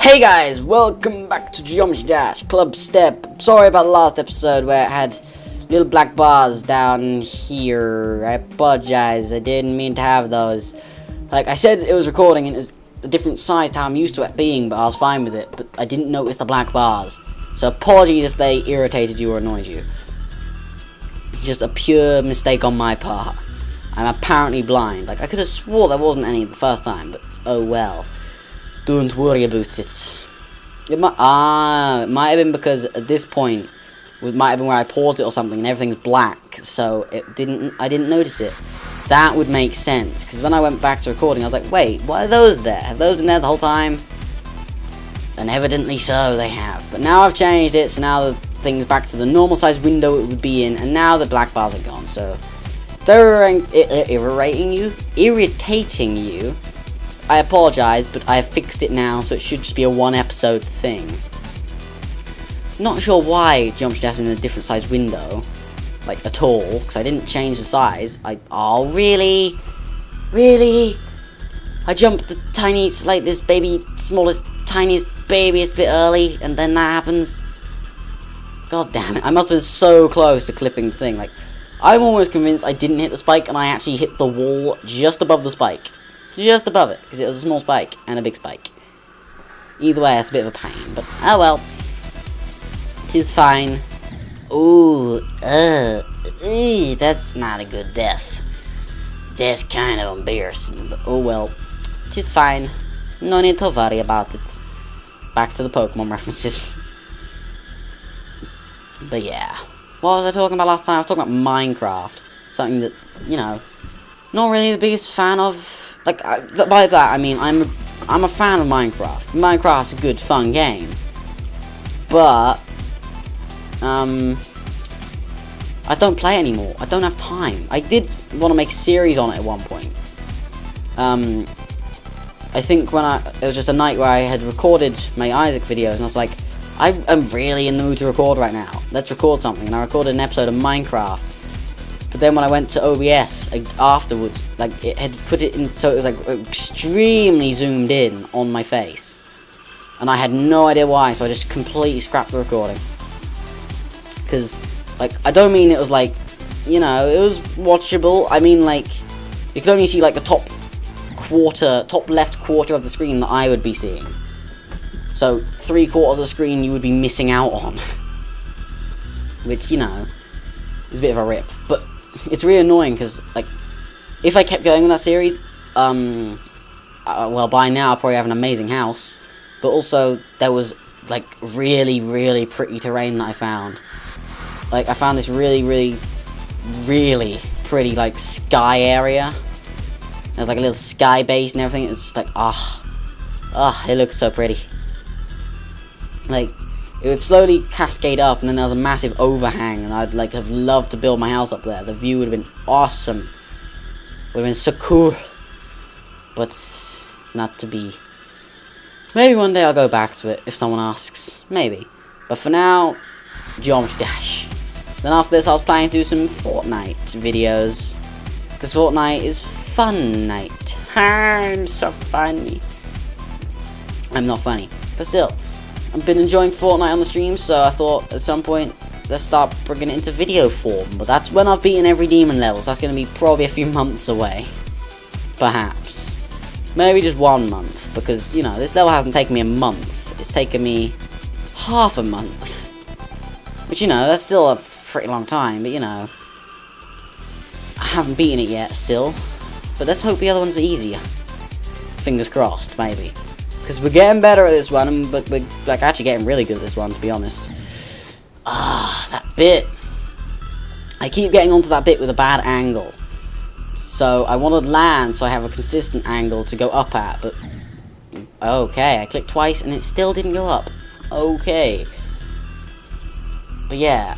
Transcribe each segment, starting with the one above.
Hey guys, welcome back to Geometry Dash Clubstep. Sorry about the last episode where it had little black bars down here. I apologize, I didn't mean to have those. Like I said, it was recording and it was a different size to how I'm used to it being, but I was fine with it. But I didn't notice the black bars. So apologies if they irritated you or annoyed you. Just a pure mistake on my part. I'm apparently blind. Like I could have swore there wasn't any the first time, but oh well. Don't worry about it. It might have been because at this point, it might have been where I paused it or something and everything's black, so I didn't notice it. That would make sense, because when I went back to recording, I was like, wait, why are those there? Have those been there the whole time? And evidently so, they have. But now I've changed it, so now the thing's back to the normal size window it would be in, and now the black bars are gone, so if they're irritating you, I apologise, but I have fixed it now, so it should just be a one-episode thing. Not sure why Geometry Dash is in a different size window, like, at all, because I didn't change the size. Oh, really? Really? I jumped the tiniest, like, this baby, smallest, tiniest, babiest bit early, and then that happens? God damn it, I must have been so close to clipping the thing. Like, I'm almost convinced I didn't hit the spike, and I actually hit the wall just above the spike. Just above it, because it was a small spike and a big spike. Either way, it's a bit of a pain, but oh well. It is fine. Ooh, that's not a good death. That's kind of embarrassing, but oh well. It is fine. No need to worry about it. Back to the Pokemon references. But yeah. What was I talking about last time? I was talking about Minecraft. Something that, you know, not really the biggest fan of. Like, by that, I mean, I'm a fan of Minecraft. Minecraft's a good, fun game. But, I don't play it anymore. I don't have time. I did want to make a series on it at one point. I think it was just a night where I had recorded my Isaac videos, and I was like, I'm really in the mood to record right now. Let's record something. And I recorded an episode of Minecraft. But then when I went to OBS afterwards, like it had put it in, so it was like extremely zoomed in on my face, and I had no idea why. So I just completely scrapped the recording. Because, like, I don't mean it was like, you know, it was watchable. I mean, like, you could only see like the top left quarter of the screen that I would be seeing. So 3/4 of the screen you would be missing out on, which, you know, is a bit of a rip, but. It's really annoying because, like, if I kept going with that series, well, by now I'll probably have an amazing house, but also there was, like, really, really pretty terrain that I found. Like, I found this really, really, really pretty, like, sky area. There's, like, a little sky base and everything. It's just like, it looked so pretty. Like, it would slowly cascade up, and then there was a massive overhang, and I'd, like, have loved to build my house up there. The view would have been awesome. Would have been so cool. But it's not to be. Maybe one day I'll go back to it, if someone asks. Maybe. But for now, Geometry Dash. Then after this, I was planning to do some Fortnite videos. Because Fortnite is fun night. I'm so funny. I'm not funny. But still. I've been enjoying Fortnite on the stream, so I thought at some point, let's start bringing it into video form. But that's when I've beaten every demon level, so that's going to be probably a few months away. Perhaps. Maybe just 1 month, because, you know, this level hasn't taken me a month. It's taken me half a month. Which, you know, that's still a pretty long time, but, you know, I haven't beaten it yet, still. But let's hope the other ones are easier. Fingers crossed, maybe. Because we're getting better at this one, but we're, like, actually getting really good at this one, to be honest. That bit. I keep getting onto that bit with a bad angle. So, I wanted land so I have a consistent angle to go up at, but. Okay, I clicked twice and it still didn't go up. Okay. But yeah,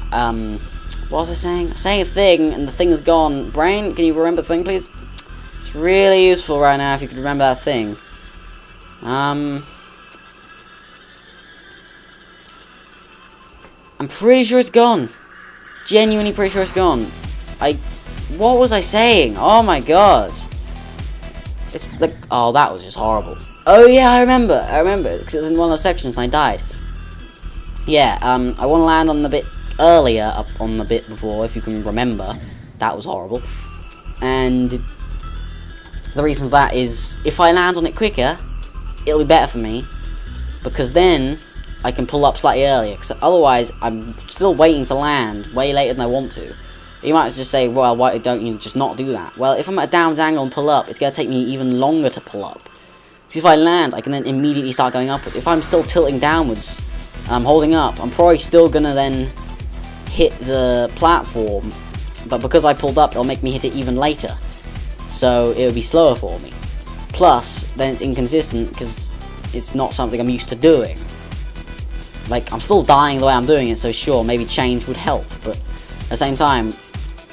what was I saying? I was saying a thing, and the thing is gone. Brain, can you remember the thing, please? It's really useful right now if you could remember that thing. I'm pretty sure it's gone. Genuinely pretty sure it's gone. What was I saying? Oh my god. It's like, oh, that was just horrible. Oh yeah, I remember, because it was in one of those sections and I died. Yeah, I want to land on the bit earlier, up on the bit before, if you can remember. That was horrible. And the reason for that is, if I land on it quicker, it'll be better for me, because then I can pull up slightly earlier, because otherwise I'm still waiting to land way later than I want to. You might just say, well, why don't you just not do that? Well, if I'm at a downwards angle and pull up, it's going to take me even longer to pull up. Because if I land, I can then immediately start going upwards. If I'm still tilting downwards, I'm holding up, I'm probably still going to then hit the platform, but because I pulled up, it'll make me hit it even later. So it'll be slower for me. Plus, then it's inconsistent, because it's not something I'm used to doing. Like, I'm still dying the way I'm doing it, so sure, maybe change would help, but at the same time,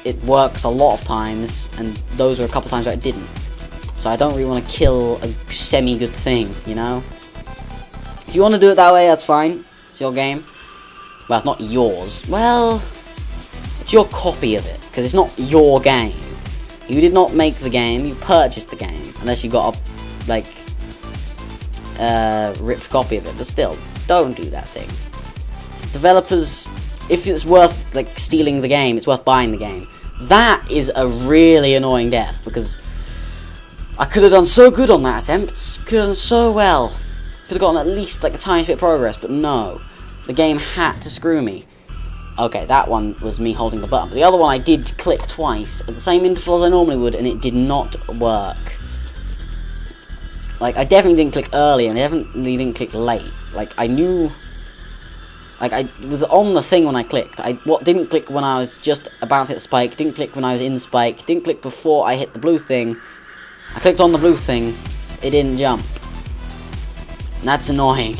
it works a lot of times, and those are a couple times where it didn't. So I don't really want to kill a semi-good thing, you know? If you want to do it that way, that's fine. It's your game. Well, it's not yours. Well, it's your copy of it, because it's not your game. You did not make the game, you purchased the game, unless you got a, like, ripped copy of it, but still, don't do that thing. Developers, if it's worth, like, stealing the game, it's worth buying the game. That is a really annoying death, because I could have done so good on that attempt, could have done so well, could have gotten at least, like, a tiny bit of progress, but no. The game had to screw me. Okay, that one was me holding the button, but the other one I did click twice, at the same interval as I normally would, and it did not work. Like, I definitely didn't click early, and I definitely didn't click late. Like, I knew... Like, I was on the thing when I clicked. I didn't click when I was just about to hit the spike, didn't click when I was in the spike, didn't click before I hit the blue thing. I clicked on the blue thing, it didn't jump. And that's annoying.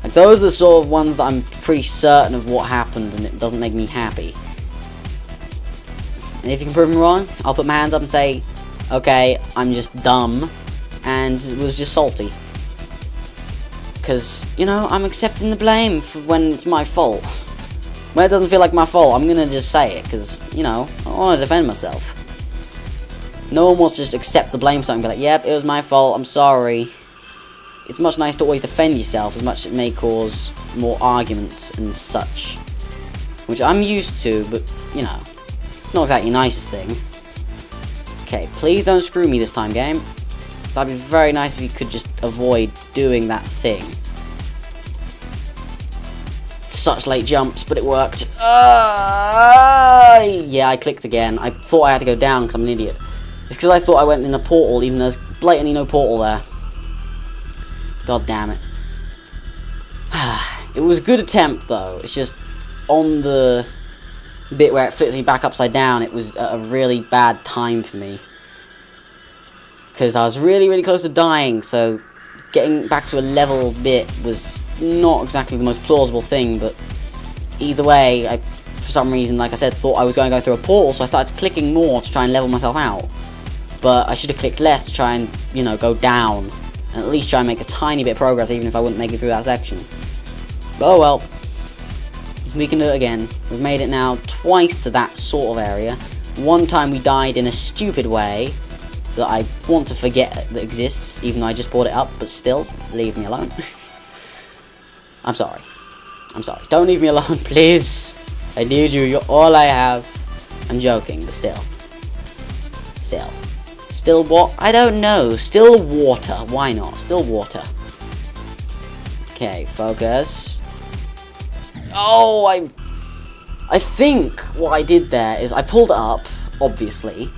Like, those are the sort of ones that I'm pretty certain of what happened, and it doesn't make me happy. And if you can prove me wrong, I'll put my hands up and say, okay, I'm just dumb, and it was just salty. Because, you know, I'm accepting the blame for when it's my fault. When it doesn't feel like my fault, I'm gonna just say it, because, you know, I want to defend myself. No one wants to just accept the blame for something and be like, yep, it was my fault, I'm sorry. It's much nicer to always defend yourself, as much as it may cause more arguments and such. Which I'm used to, but, you know, it's not exactly the nicest thing. Okay, please don't screw me this time, game. That'd be very nice if you could just avoid doing that thing. Such late jumps, but it worked. Yeah, I clicked again. I thought I had to go down because I'm an idiot. It's because I thought I went in a portal, even though there's blatantly no portal there. God damn it. It was a good attempt, though. It's just, on the bit where it flips me back upside down, it was a really bad time for me. Because I was really, really close to dying, so getting back to a level bit was not exactly the most plausible thing, but either way, I, for some reason, like I said, thought I was going to go through a portal, so I started clicking more to try and level myself out. But I should have clicked less to try and, you know, go down, and at least try and make a tiny bit of progress, even if I wouldn't make it through that section. But oh well. We can do it again. We've made it now twice to that sort of area. One time we died in a stupid way that I want to forget that exists, even though I just brought it up, but still, leave me alone. I'm sorry. I'm sorry. Don't leave me alone, please. I need you. You're all I have. I'm joking, but still. Still what? I don't know. Still water. Why not? Still water. Okay, focus. Oh, I think what I did there is I pulled it up, obviously,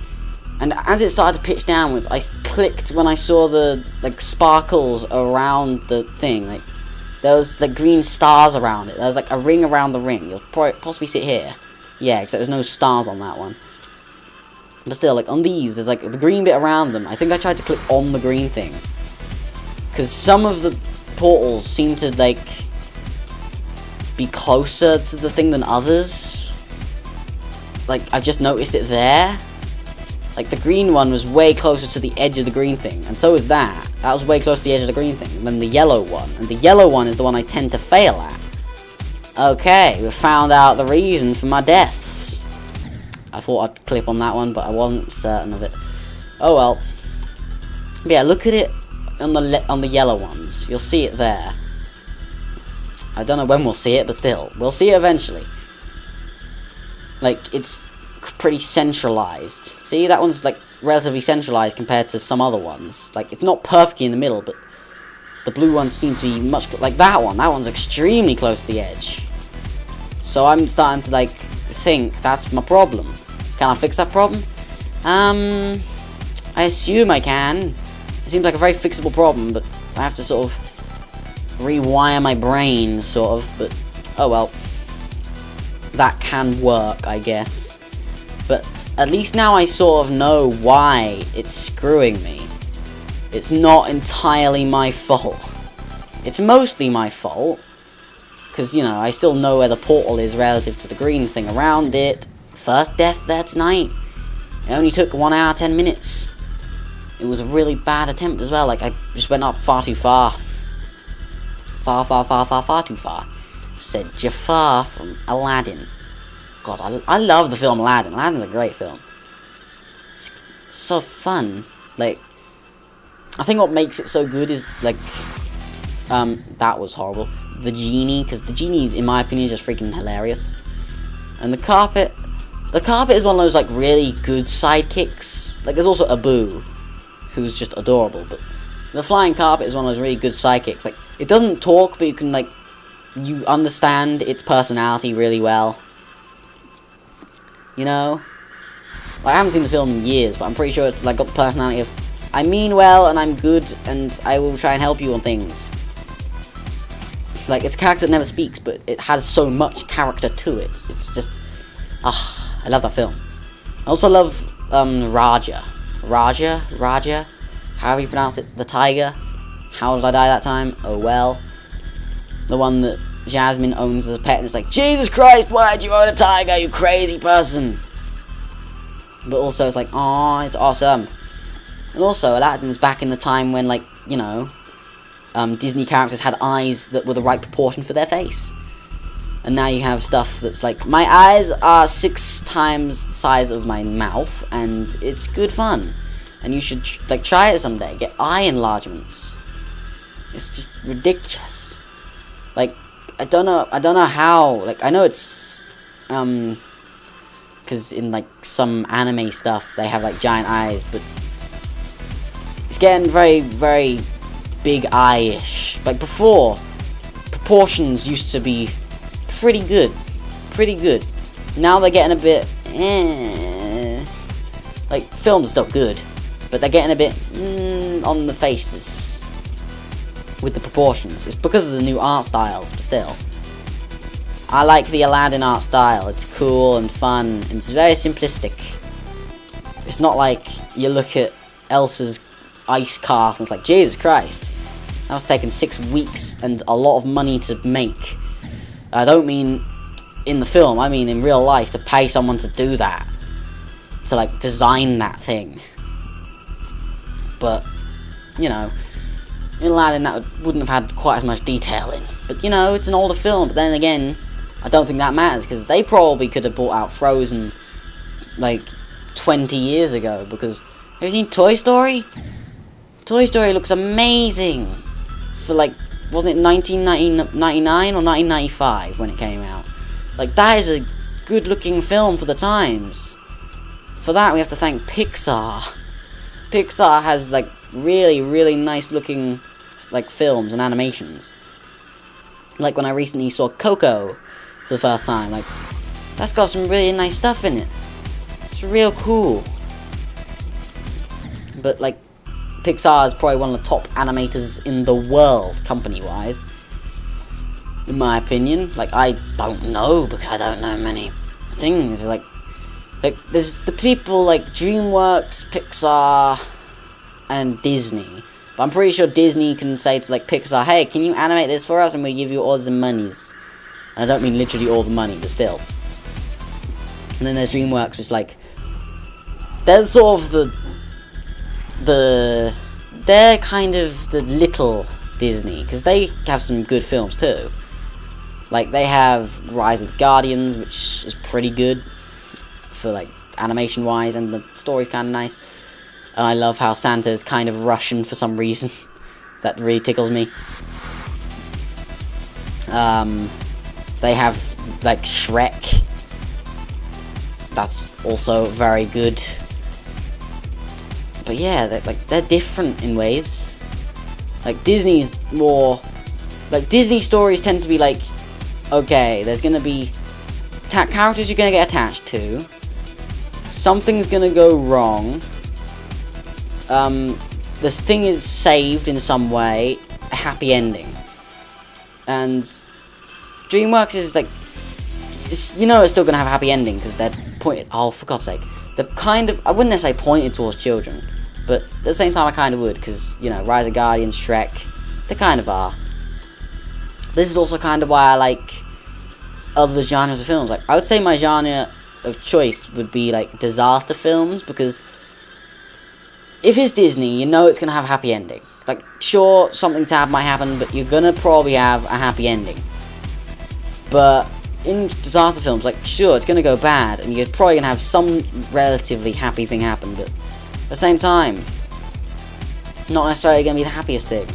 and as it started to pitch downwards, I clicked when I saw the, like, sparkles around the thing. Like, there was, like, green stars around it. There was, like, a ring around the ring. You'll possibly see it here. Yeah, except there's no stars on that one. But still, like, on these, there's, like, the green bit around them. I think I tried to click on the green thing. Because some of the portals seem to, like, be closer to the thing than others. Like, I've just noticed it there. Like, the green one was way closer to the edge of the green thing, and so is that. That was way closer to the edge of the green thing than the yellow one, and the yellow one is the one I tend to fail at. Okay, we found out the reason for my deaths. I thought I'd clip on that one, but I wasn't certain of it. Oh well. But yeah, look at it on the yellow ones. You'll see it there. I don't know when we'll see it, but still, we'll see it eventually. Like, it's pretty centralized. See, that one's like relatively centralized compared to some other ones. Like, it's not perfectly in the middle, but the blue ones seem to be much like that one. That one's extremely close to the edge. So I'm starting to like think that's my problem. Can I fix that problem? I assume I can. It seems like a very fixable problem, but I have to sort of rewire my brain, sort of. But oh well, that can work, I guess. But at least now I sort of know why it's screwing me. It's not entirely my fault. It's mostly my fault, because, you know, I still know where the portal is relative to the green thing around it. First death there tonight. It only took 1 hour, 10 minutes. It was a really bad attempt as well. Like, I just went up far too far. Far too far. Said Jafar from Aladdin. God, I love the film Aladdin. Aladdin's a great film. It's so fun. Like, I think what makes it so good is, like, that was horrible. The genie, because the genie, in my opinion, is just freaking hilarious. And the carpet is one of those, like, really good sidekicks. Like, there's also Abu, who's just adorable, but the flying carpet is one of those really good sidekicks. Like, it doesn't talk, but you can, like, you understand its personality really well. You know? Like, I haven't seen the film in years, but I'm pretty sure it's, like, got the personality of, I mean well, and I'm good, and I will try and help you on things. Like, it's a character that never speaks, but it has so much character to it. It's just, I love that film. I also love, Raja, however you pronounce it, the tiger. How did I die that time? Oh well. The one that Jasmine owns as a pet, and it's like, Jesus Christ, why did you own a tiger, you crazy person? But also, it's like, oh, it's awesome. And also, Aladdin's back in the time when, like, you know, Disney characters had eyes that were the right proportion for their face. And now you have stuff that's like, my eyes are 6 times the size of my mouth, and it's good fun. And you should, like, try it someday. Get eye enlargements. It's just ridiculous. Like, I don't know how, like, I know it's, because in, like, some anime stuff, they have, like, giant eyes, but it's getting very, very big eye-ish. Like, before, proportions used to be pretty good. Now they're getting a bit, like, film's still good, but they're getting a bit, on the faces with the proportions. It's because of the new art styles, but still. I like the Aladdin art style. It's cool and fun, and it's very simplistic. It's not like you look at Elsa's ice cart and it's like, Jesus Christ, that was taking 6 weeks and a lot of money to make. I don't mean in the film, I mean in real life, to pay someone to do that, to, like, design that thing. But, you know, in Aladdin that wouldn't have had quite as much detail in. But, you know, it's an older film, but then again, I don't think that matters, because they probably could have brought out Frozen, like, 20 years ago, because, have you seen Toy Story? Toy Story looks amazing for, like, wasn't it 1999 or 1995 when it came out? Like, that is a good-looking film for the times. For that, we have to thank Pixar. Pixar has, like, really, really nice-looking, like, films and animations. Like, when I recently saw Coco for the first time, like, that's got some really nice stuff in it. It's real cool. But, like, Pixar is probably one of the top animators in the world, company-wise. In my opinion. Like, I don't know, because I don't know many things. Like, there's the people like DreamWorks, Pixar, and Disney. But I'm pretty sure Disney can say to, like, Pixar, hey, can you animate this for us, and we give you all the monies. And I don't mean literally all the money, but still. And then there's DreamWorks, which is like, they're sort of they're kind of the little Disney, because they have some good films too. Like, they have Rise of the Guardians, which is pretty good for, like, animation wise, and the story's kind of nice. And I love how Santa's kind of Russian for some reason. that really tickles me. They have, like, Shrek. That's also very good. But yeah, they're different in ways. Like, Disney's more... Like, Disney stories tend to be like, okay, there's gonna be characters you're gonna get attached to. Something's gonna go wrong. This thing is saved in some way. A happy ending. And DreamWorks is like... It's, you know it's still gonna have a happy ending, because they're pointed... Oh, for God's sake. They're kind of... I wouldn't necessarily point it towards children. But at the same time, I kind of would, because, you know, Rise of Guardians, Shrek, they kind of are. This is also kind of why I like other genres of films. Like, I would say my genre of choice would be, like, disaster films, because if it's Disney, you know it's going to have a happy ending. Like, sure, something sad might happen, but you're going to probably have a happy ending. But in disaster films, like, sure, it's going to go bad, and you're probably going to have some relatively happy thing happen, but at the same time, not necessarily going to be the happiest thing.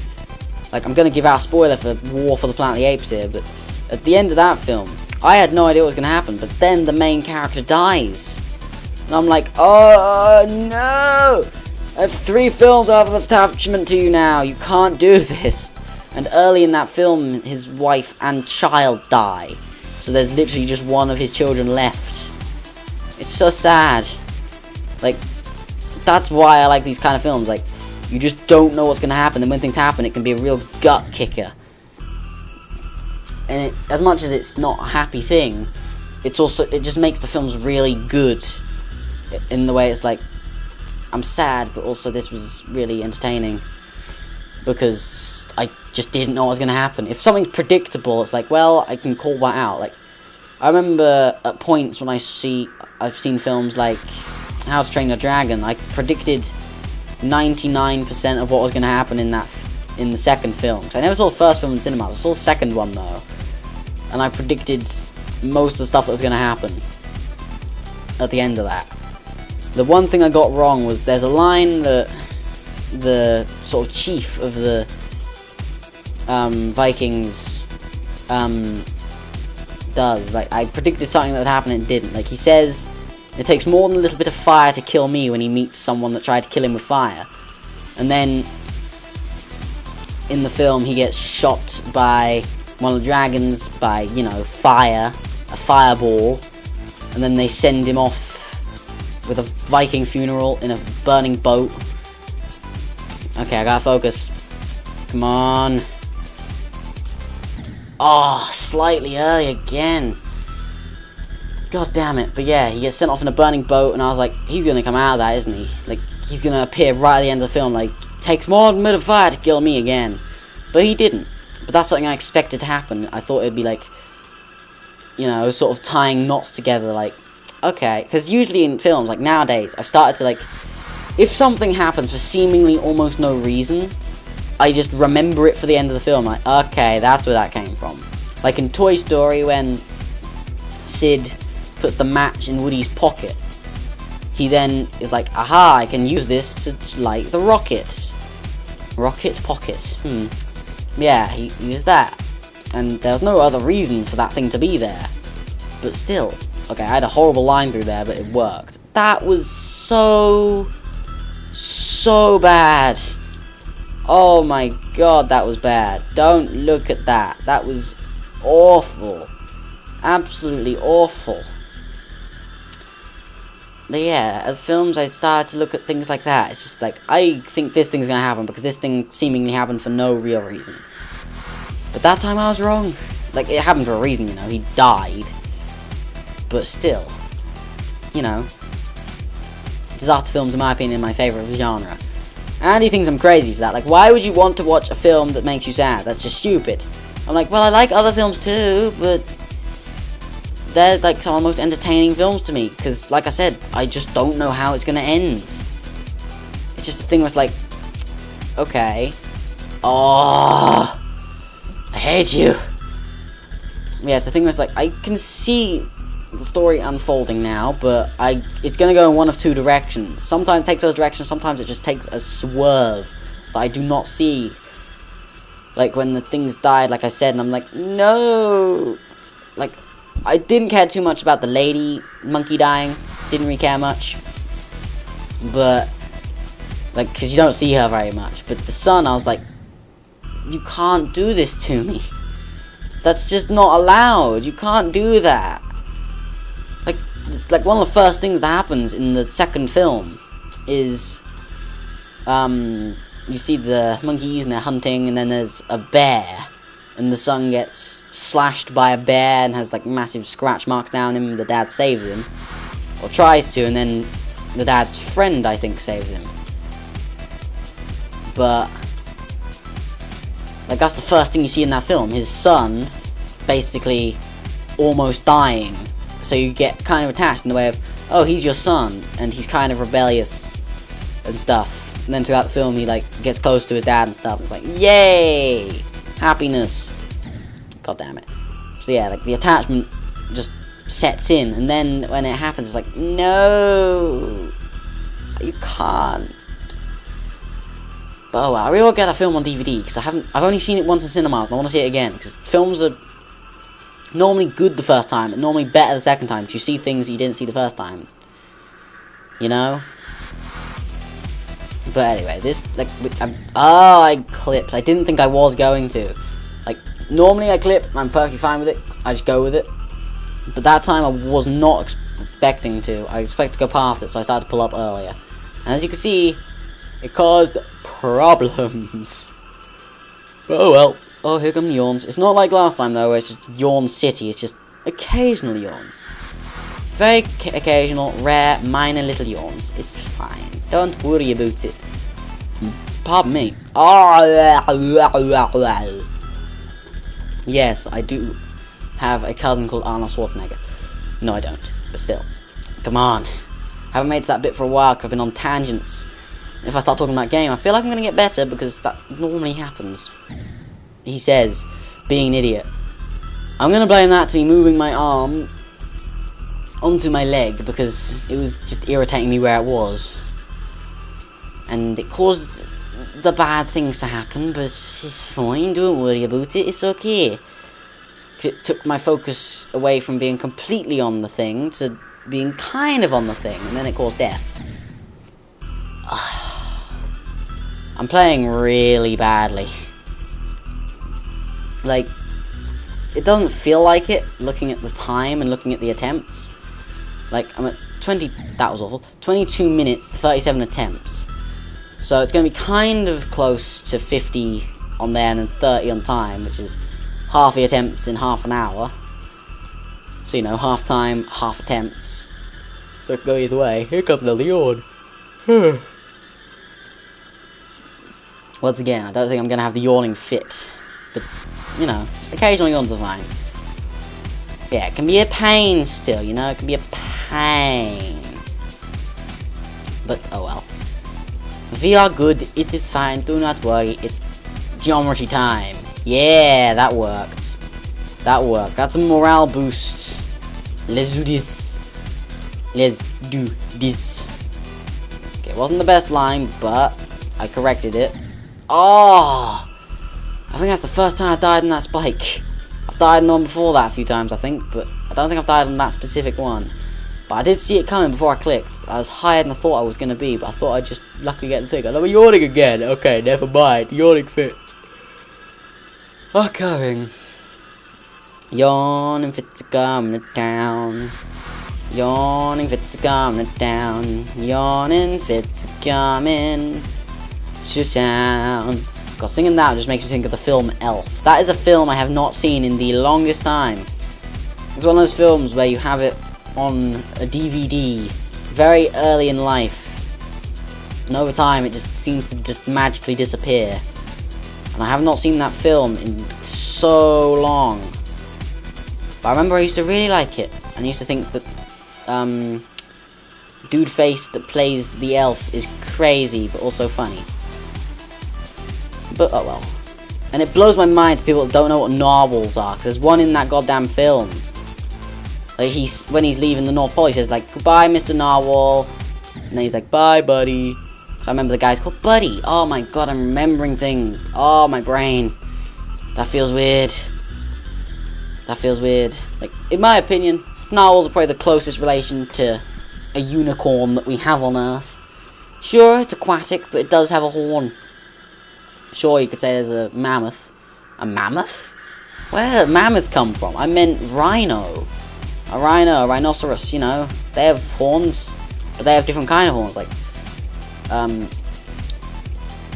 Like, I'm going to give out a spoiler for War for the Planet of the Apes here, but at the end of that film, I had no idea what was going to happen, but then the main character dies. And I'm like, oh no! I have 3 films of attachment to you now, you can't do this. And early in that film, his wife and child die. So there's literally just one of his children left. It's so sad. Like, that's why I like these kind of films. Like, you just don't know what's going to happen, and when things happen, it can be a real gut kicker. And as much as it's not a happy thing, it just makes the films really good. In the way it's like, I'm sad, but also this was really entertaining. Because I just didn't know what was going to happen. If something's predictable, it's like, well, I can call that out. Like, I remember at points when I've seen films like How to Train Your Dragon, I predicted 99% of what was going to happen in the second film. So I never saw the first film in cinemas. I saw the second one though, and I predicted most of the stuff that was going to happen at the end of that. The one thing I got wrong was there's a line that the sort of chief of the Vikings does. Like, I predicted something that would happen and it didn't. Like, he says, it takes more than a little bit of fire to kill me, when he meets someone that tried to kill him with fire. And then in the film he gets shot by one of the dragons by, you know, fire, a fireball, and then they send him off with a Viking funeral in a burning boat. Okay, I gotta focus. Come on. Oh, slightly early again. God damn it. But yeah, he gets sent off in a burning boat, and I was like, he's gonna come out of that, isn't he? Like, he's gonna appear right at the end of the film, like, takes more than a bit of fire to kill me again. But he didn't. But that's something I expected to happen. I thought it'd be like, you know, sort of tying knots together, like, okay. Because usually in films, like nowadays, I've started to, like, if something happens for seemingly almost no reason, I just remember it for the end of the film, like, okay, that's where that came from. Like in Toy Story, when Sid puts the match in Woody's pocket, he then is like, aha, I can use this to light the rocket. Rocket pocket. Yeah, he used that. And there was no other reason for that thing to be there. But still, okay, I had a horrible line through there, but it worked. That was so bad. Oh my god, that was bad. Don't look at that. That was awful. Absolutely awful. But yeah, as films, I started to look at things like that. It's just like, I think this thing's gonna happen because this thing seemingly happened for no real reason. But that time I was wrong. Like, it happened for a reason, you know, he died. But still, you know, disaster films, in my opinion, are my favourite genre. And he thinks I'm crazy for that. Like, why would you want to watch a film that makes you sad? That's just stupid. I'm like, well, I like other films too, but they're like some of the most entertaining films to me. Because, like I said, I just don't know how it's going to end. It's just a thing where it's like, okay. Oh, I hate you. Yeah, it's a thing where it's like, I can see the story unfolding now, but it's going to go in one of two directions. Sometimes it takes those directions, sometimes it just takes a swerve that I do not see Like, when the things died, like I said, and I'm like, no! Like, I didn't care too much about the lady monkey dying. Didn't really care much. But, like, because you don't see her very much. But the son, I was like, you can't do this to me. That's just not allowed. You can't do that. Like one of the first things that happens in the second film is, you see the monkeys and they're hunting, and then there's a bear, and the son gets slashed by a bear and has like massive scratch marks down him. The dad saves him, or tries to, and then the dad's friend, I think, saves him. But like, that's the first thing you see in that film, his son basically almost dying. So you get kind of attached in the way of, oh, he's your son, and he's kind of rebellious and stuff. And then throughout the film, he like gets close to his dad and stuff. And it's like, yay, happiness. God damn it. So yeah, like the attachment just sets in, and then when it happens, it's like, no, you can't. But oh well, I really want to get that film on DVD because I've only seen it once in cinemas, and I want to see it again because films are normally good the first time, and normally better the second time, because you see things you didn't see the first time. You know? But anyway, this, like, I clipped. I didn't think I was going to. Like, normally I clip, and I'm perfectly fine with it. I just go with it. But that time I was not expecting to. I expected to go past it, so I started to pull up earlier. And as you can see, it caused problems. But oh well. Oh, here come the yawns. It's not like last time, though, where it's just yawn city. It's just occasional yawns. Very occasional, rare, minor little yawns. It's fine. Don't worry about it. Pardon me. Yes, I do have a cousin called Arnold Schwarzenegger. No, I don't. But still. Come on. I haven't made that bit for a while because I've been on tangents. If I start talking about game, I feel like I'm going to get better because that normally happens. He says, being an idiot. I'm going to blame that to me moving my arm onto my leg because it was just irritating me where it was. And it caused the bad things to happen, but it's fine, don't worry about it, it's okay. It took my focus away from being completely on the thing to being kind of on the thing, and then it caused death. I'm playing really badly. Like, it doesn't feel like it, looking at the time and looking at the attempts. Like, I'm at 22 minutes, 37 attempts. So it's going to be kind of close to 50 on there and then 30 on time, which is half the attempts in half an hour. So, you know, half time, half attempts. So it can go either way. Here comes the yawn. Once again, I don't think I'm going to have the yawning fit. But, you know, occasional yawns are fine. Yeah, it can be a pain still, you know? It can be a pain. But, oh well. We are good, it is fine, do not worry, it's geometry time. Yeah, that worked. That worked. That's a morale boost. Let's do this. Let's do this. Okay, it wasn't the best line, but I corrected it. Oh! I think that's the first time I died in that spike. I've died in one before that a few times, I think, but I don't think I've died on that specific one. But I did see it coming before I clicked. I was higher than I thought I was going to be, but I thought I'd just luckily get the thing. I'm yawning again. Okay, never mind. Yawning fits. Oh, coming. Yawning fits are coming to town. Yawning fits are coming to town. Yawning fits are coming to town. God, singing that just makes me think of the film Elf. That is a film I have not seen in the longest time. It's one of those films where you have it on a DVD very early in life, and over time it just seems to just magically disappear. And I have not seen that film in so long. But I remember I used to really like it, and I used to think that dude face that plays the elf is crazy but also funny. But oh well. And it blows my mind to people that don't know what narwhals are, because there's one in that goddamn film. Like, when he's leaving the North Pole, he says, like, goodbye, Mr. Narwhal. And then he's like, bye, buddy. So I remember the guy's called Buddy. Oh my god, I'm remembering things. Oh, my brain. That feels weird. That feels weird. Like, in my opinion, narwhals are probably the closest relation to a unicorn that we have on Earth. Sure, it's aquatic, but it does have a horn. Sure, you could say there's a mammoth. A mammoth? Where did mammoth come from? I meant rhino. A rhino, a rhinoceros, you know. They have horns, but they have different kind of horns. Like,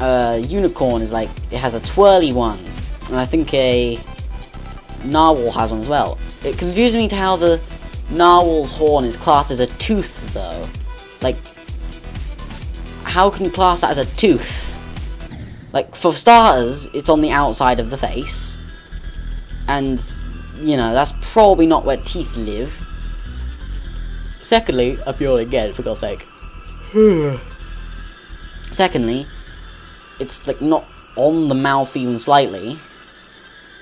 a unicorn is like, it has a twirly one. And I think a narwhal has one as well. It confuses me to how the narwhal's horn is classed as a tooth, though. Like, how can you class that as a tooth? Like, for starters, it's on the outside of the face. And, you know, that's probably not where teeth live. Secondly, I'm yawning again, for God's sake. Secondly, it's, like, not on the mouth even slightly.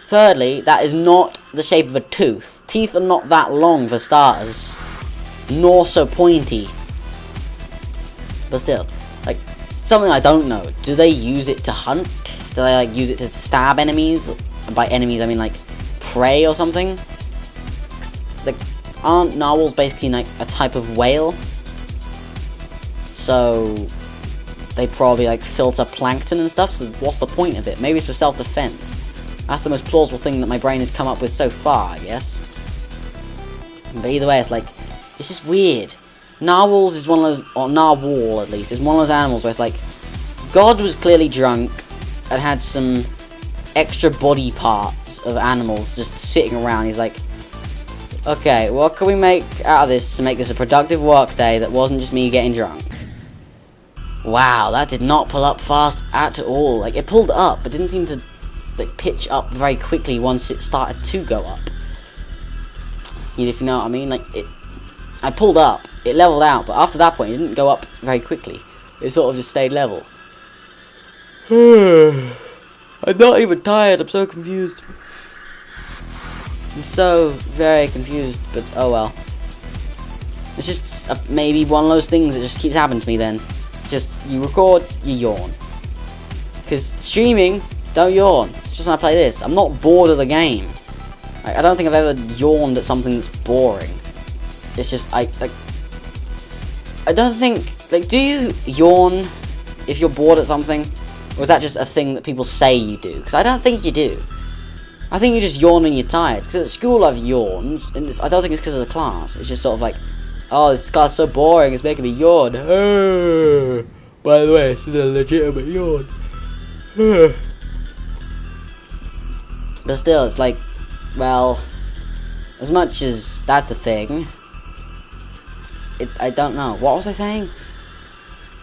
Thirdly, that is not the shape of a tooth. Teeth are not that long, for starters. Nor so pointy. But still, like, something I don't know. Do they use it to hunt? Do they, like, use it to stab enemies? And by enemies, I mean, like, prey or something? Like, aren't narwhals basically, like, a type of whale? So, they probably, like, filter plankton and stuff, so what's the point of it? Maybe it's for self-defense. That's the most plausible thing that my brain has come up with so far, I guess. But either way, it's like, it's just weird. Narwhals is one of those, or narwhal at least, is one of those animals where it's like, God was clearly drunk and had some extra body parts of animals just sitting around. He's like, okay, what can we make out of this to make this a productive work day that wasn't just me getting drunk? Wow, that did not pull up fast at all. Like, it pulled up, but didn't seem to, like, pitch up very quickly once it started to go up. If you know what I mean? Like, I pulled up, it leveled out, but after that point, it didn't go up very quickly. It sort of just stayed level. I'm not even tired, I'm so confused. I'm so very confused, but oh well. It's just maybe one of those things that just keeps happening to me then. Just, you record, you yawn. Because streaming, don't yawn. It's just when I play this. I'm not bored of the game. I don't think I've ever yawned at something that's boring. It's just, I don't think, like, do you yawn if you're bored at something? Or is that just a thing that people say you do? Because I don't think you do. I think you just yawn when you're tired. Because at school I've yawned, and I don't think it's because of the class. It's just sort of like, oh, this class is so boring, it's making me yawn. By the way, this is a legitimate yawn. But still, it's like, well, as much as that's a thing, I don't know. What was I saying?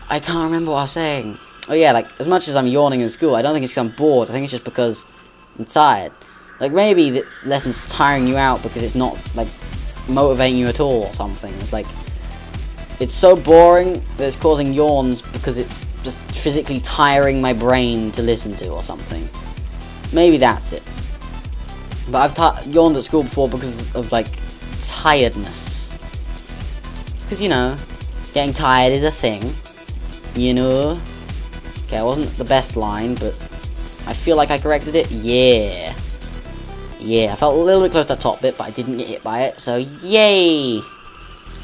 I can't remember what I was saying. Oh yeah, like, as much as I'm yawning in school, I don't think it's because I'm bored. I think it's just because I'm tired. Like, maybe the lesson's tiring you out because it's not, like, motivating you at all or something. It's like, it's so boring that it's causing yawns because it's just physically tiring my brain to listen to or something. Maybe that's it. But I've yawned at school before because of, like, tiredness. Because, you know, getting tired is a thing. You know? Okay, it wasn't the best line, but I feel like I corrected it. Yeah. Yeah, I felt a little bit close to the top bit, but I didn't get hit by it, so yay!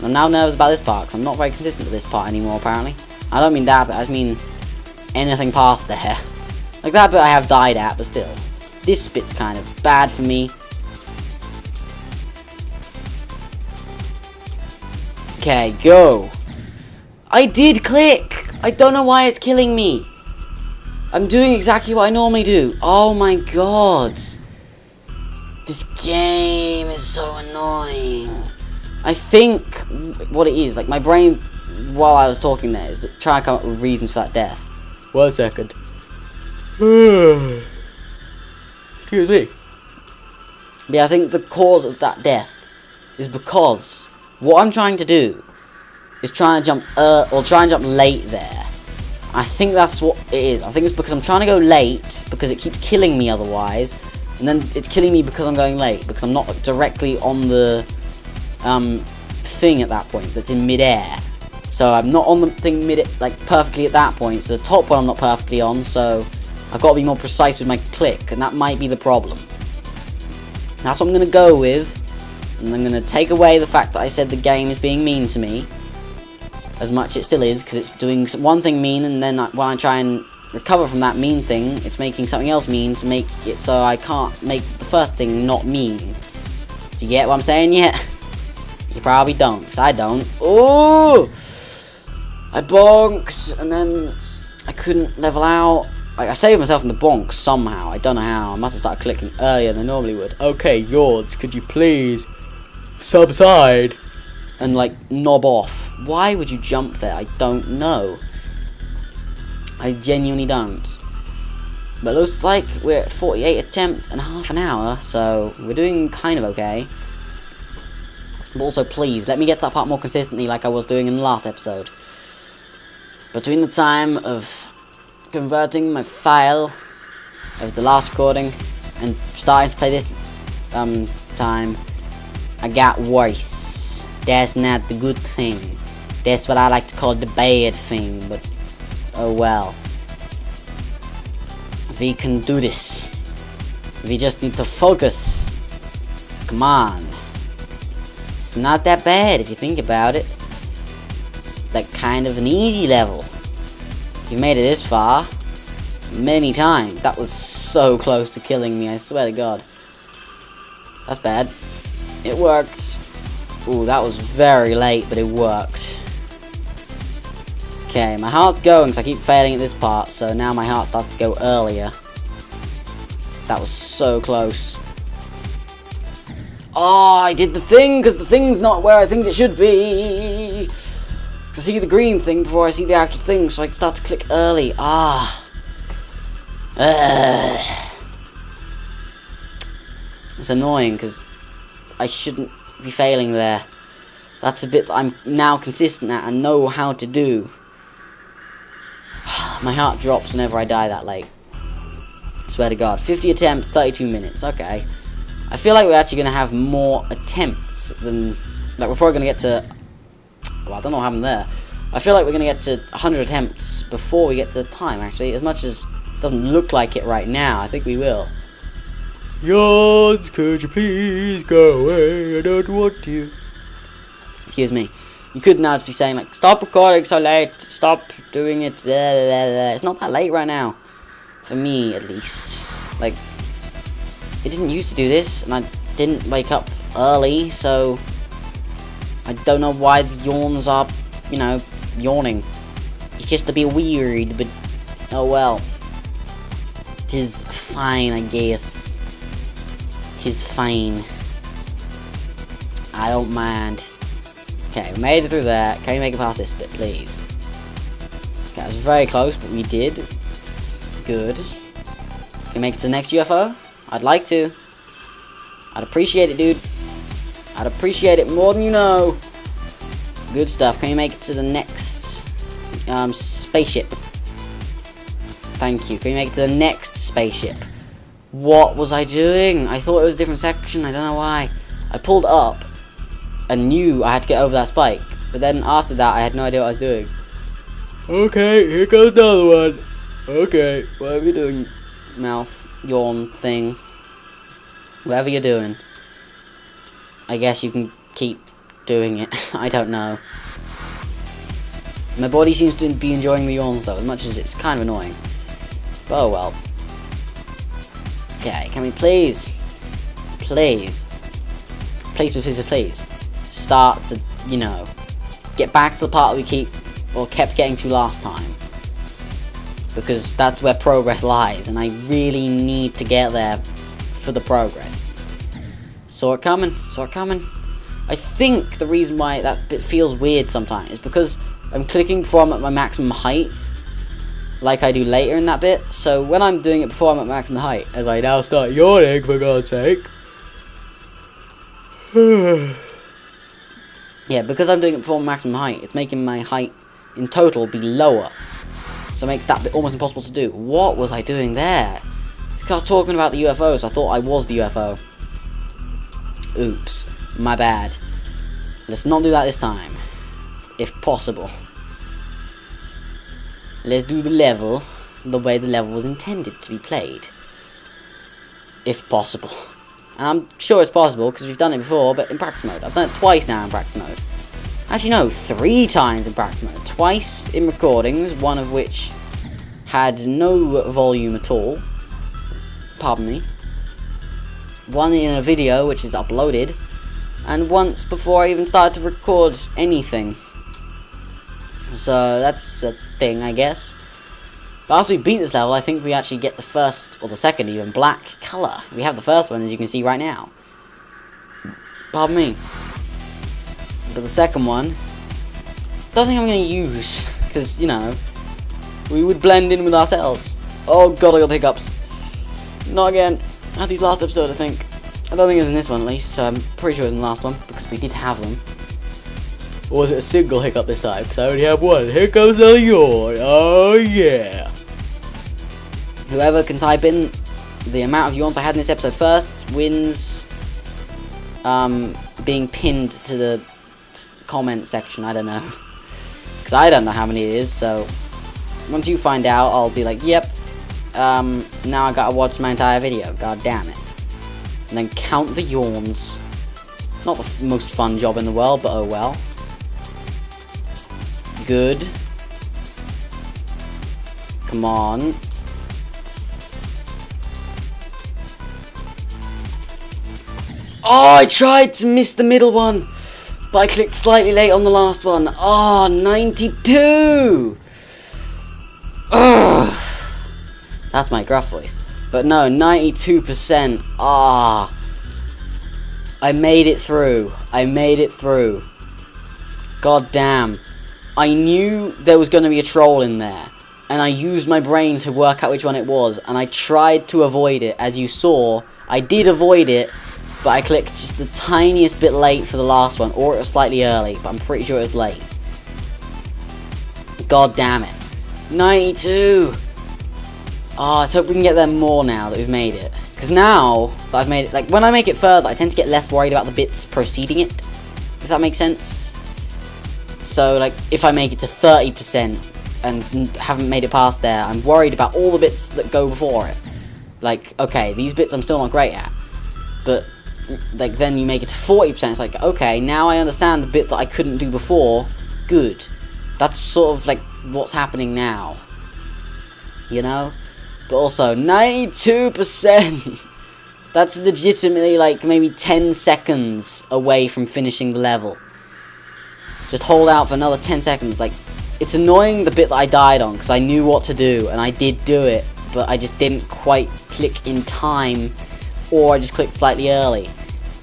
I'm now nervous about this part, because I'm not very consistent with this part anymore, apparently. I don't mean that bit, I just mean anything past there. Like, that bit I have died at, but still. This bit's kind of bad for me. Okay, go! I did click! I don't know why it's killing me! I'm doing exactly what I normally do. Oh my god! This game is so annoying. I think what it is, like, my brain, while I was talking there, is trying to come up with reasons for that death. 1 second. Excuse me. But yeah, I think the cause of that death is because what I'm trying to do is try and jump late there. I think that's what it is. I think it's because I'm trying to go late because it keeps killing me otherwise. And then it's killing me because I'm going late, because I'm not directly on the thing at that point that's in mid-air. So I'm not on the thing perfectly at that point. So the top one I'm not perfectly on, so I've got to be more precise with my click, and that might be the problem. That's what I'm going to go with, and I'm going to take away the fact that I said the game is being mean to me, as much it still is, because it's doing one thing mean, and then when I try and recover from that mean thing, it's making something else mean to make it so I can't make the first thing not mean. Do you get what I'm saying yet? You probably don't, because I don't. Ooh! I bonked, and then I couldn't level out. I saved myself in the bonk somehow. I don't know how. I must have started clicking earlier than I normally would. Okay, Yords, could you please subside and like knob off? Why would you jump there? I don't know. I genuinely don't. But it looks like we're at 48 attempts and half an hour, so we're doing kind of okay. But also, please, let me get to that part more consistently like I was doing in the last episode. Between the time of converting my file of the last recording and starting to play this time, I got worse. That's not the good thing. That's what I like to call the bad thing, but oh well. We can do this. We just need to focus. Come on. It's not that bad if you think about it. It's like kind of an easy level. You made it this far many times. That was so close to killing me, I swear to God. That's bad. It worked. Ooh, that was very late, but it worked. Okay, my heart's going because I keep failing at this part, so now my heart starts to go earlier. That was so close. Oh, I did the thing because the thing's not where I think it should be. I see the green thing before I see the actual thing, so I can start to click early. It's annoying because I shouldn't be failing there. That's a bit that I'm now consistent at and know how to do. My heart drops whenever I die that late. I swear to God. 50 attempts, 32 minutes. Okay. I feel like we're actually going to have more attempts than... Like, we're probably going to get to... Well, I don't know what happened there. I feel like we're going to get to 100 attempts before we get to the time, actually. As much as it doesn't look like it right now, I think we will. Yawns, could you please go away? I don't want to. Excuse me. You could now just be saying, like, stop recording so late. Stop doing it. It's not that late right now. For me, at least. Like, it didn't used to do this, and I didn't wake up early, so... I don't know why the yawns are, you know, yawning. It's just a bit weird, but oh well. It is fine, I guess. It is fine. I don't mind. Okay, we made it through that. Can we make it past this bit, please? Okay, that was very close, but we did. Good. Can we make it to the next UFO? I'd like to. I'd appreciate it, dude. I'd appreciate it more than you know. Good stuff. Can you make it to the next spaceship? Thank you. Can you make it to the next spaceship? What was I doing? I thought it was a different section. I don't know why. I pulled up and knew I had to get over that spike. But then after that, I had no idea what I was doing. Okay, here goes another one. Okay, whatever you're doing, mouth, yawn thing. Whatever you're doing. I guess you can keep doing it. I don't know. My body seems to be enjoying the yawns though, as much as it's kind of annoying. But oh well. Okay, can we please, start to, you know, get back to the part that we kept getting to last time. Because that's where progress lies, and I really need to get there for the progress. Saw it coming. I think the reason why that bit feels weird sometimes is because I'm clicking before I'm at my maximum height, like I do later in that bit. So when I'm doing it before I'm at maximum height, as I now start yawning, for God's sake. Yeah, because I'm doing it before maximum height, it's making my height in total be lower. So it makes that bit almost impossible to do. What was I doing there? It's because I was talking about the UFO, so I thought I was the UFO. Oops, my bad. Let's not do that this time, if possible. Let's do the level the way the level was intended to be played. If possible. And I'm sure it's possible, because we've done it before, but in practice mode. I've done it twice now in practice mode. Actually, no, 3 times in practice mode. Twice in recordings, one of which had no volume at all. Pardon me. One in a video, which is uploaded. And once before I even started to record anything. So, that's a thing, I guess. But after we beat this level, I think we actually get the first, or the second even, black colour. We have the first one, as you can see right now. Pardon me. But the second one, don't think I'm going to use, because, you know, we would blend in with ourselves. Oh god, I got hiccups. Not again. I had these last episode, I think. I don't think it was in this one, at least, so I'm pretty sure it was in the last one, because we did have them. Or was it a single hiccup this time? Because I only have one. Here comes the yawn. Oh yeah. Whoever can type in the amount of yawns I had in this episode first wins being pinned to the comment section. I don't know. Because I don't know how many it is, so once you find out, I'll be like, yep. Now I gotta watch my entire video. God damn it. And then count the yawns. Not the most fun job in the world, but oh well. Good. Come on. Oh, I tried to miss the middle one, but I clicked slightly late on the last one. Oh, 92! Ugh. That's my gruff voice. But no, 92%. Ah. I made it through. I made it through. God damn. I knew there was going to be a troll in there, and I used my brain to work out which one it was, and I tried to avoid it. As you saw, I did avoid it, but I clicked just the tiniest bit late for the last one, or it was slightly early, but I'm pretty sure it was late. God damn it. 92! Oh, let's hope we can get there more now that we've made it. Because now that I've made it, like, when I make it further, I tend to get less worried about the bits preceding it, if that makes sense. So, like, if I make it to 30% and haven't made it past there, I'm worried about all the bits that go before it. Like, okay, these bits I'm still not great at. But, like, then you make it to 40%, it's like, okay, now I understand the bit that I couldn't do before. Good. That's sort of, like, what's happening now. You know? But also, 92%! That's legitimately, like, maybe 10 seconds away from finishing the level. Just hold out for another 10 seconds. Like, it's annoying the bit that I died on, because I knew what to do, and I did do it, but I just didn't quite click in time, or I just clicked slightly early.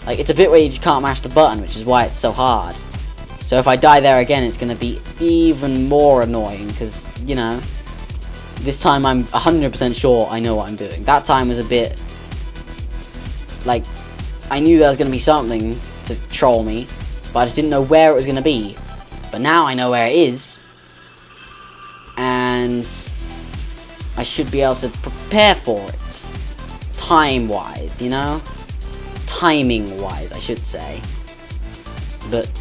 Like, it's a bit where you just can't mash the button, which is why it's so hard. So if I die there again, it's going to be even more annoying, because, you know, this time I'm 100% sure I know what I'm doing. That time was a bit, like, I knew there was going to be something to troll me, but I just didn't know where it was going to be. But now I know where it is. And I should be able to prepare for it. Time-wise, you know? Timing-wise, I should say. But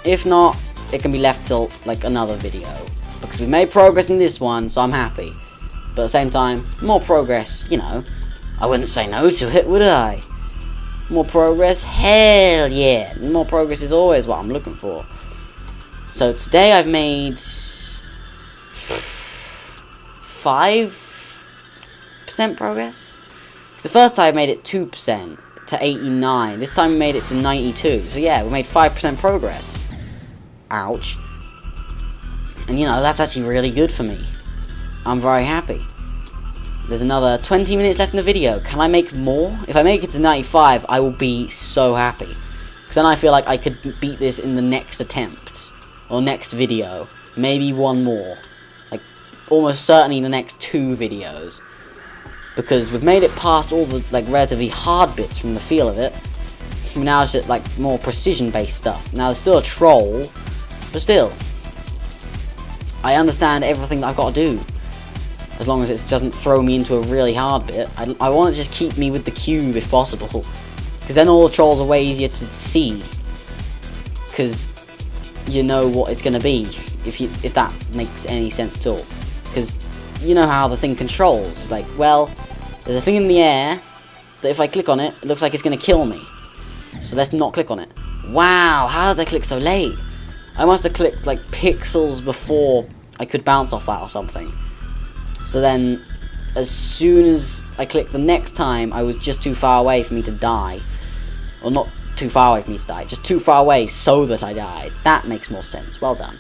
if not, it can be left till, like, another video. Because we made progress in this one, so I'm happy. But at the same time, more progress, you know. I wouldn't say no to it, would I? More progress? Hell yeah. More progress is always what I'm looking for. So today I've made 5% progress? Because the first time I made it 2% to 89. This time we made it to 92. So yeah, we made 5% progress. Ouch. And you know, that's actually really good for me. I'm very happy. There's another 20 minutes left in the video. Can I make more? If I make it to 95, I will be so happy. Because then I feel like I could beat this in the next attempt. Or next video. Maybe one more. Like, almost certainly the next 2 videos. Because we've made it past all the, like, relatively hard bits from the feel of it. Now it's just, like, more precision-based stuff. Now, there's still a troll. But still. I understand everything that I've got to do. As long as it doesn't throw me into a really hard bit. I want to just keep me with the cube if possible. Because then all the trolls are way easier to see. Because you know what it's going to be. If that makes any sense at all. Because you know how the thing controls. It's like, well, there's a thing in the air that if I click on it, it looks like it's going to kill me. So let's not click on it. Wow, how did I click so late? I must have clicked like pixels before I could bounce off that or something. So then, as soon as I clicked the next time, I was just too far away for me to die. Or not too far away for me to die, just too far away so that I died. That makes more sense. Well done.